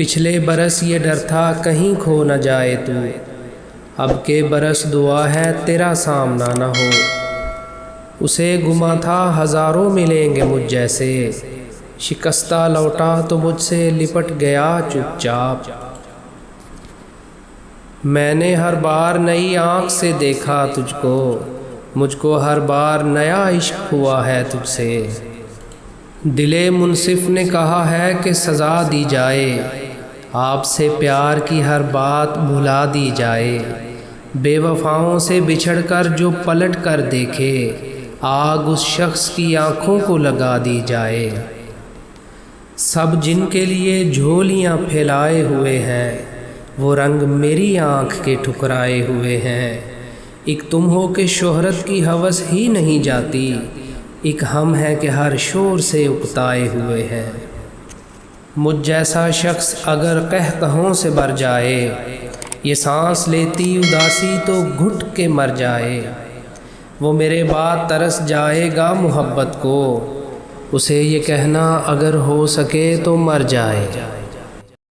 پچھلے برس یہ ڈر تھا کہیں کھو نہ جائے تو، اب کے برس دعا ہے تیرا سامنا نہ ہو۔ اسے گما تھا ہزاروں ملیں گے مجھ جیسے، شکستہ لوٹا تو مجھ سے لپٹ گیا چپ چاپ۔ میں نے ہر بار نئی آنکھ سے دیکھا تجھ کو، مجھ کو ہر بار نیا عشق ہوا ہے تجھ سے۔ دل منصف نے کہا ہے کہ سزا دی جائے، آپ سے پیار کی ہر بات بھلا دی جائے۔ بے وفاؤں سے بچھڑ کر جو پلٹ کر دیکھے، آگ اس شخص کی آنکھوں کو لگا دی جائے۔ سب جن کے لیے جھولیاں پھیلائے ہوئے ہیں، وہ رنگ میری آنکھ کے ٹھکرائے ہوئے ہیں۔ ایک تم ہو کہ شہرت کی ہوس ہی نہیں جاتی، ایک ہم ہے کہ ہر شور سے اکتائے ہوئے ہیں۔ مجھ جیسا شخص اگر قہقہوں سے بھر جائے، یہ سانس لیتی اداسی تو گھٹ کے مر جائے۔ وہ میرے بعد ترس جائے گا محبت کو، اسے یہ کہنا اگر ہو سکے تو مر جائے۔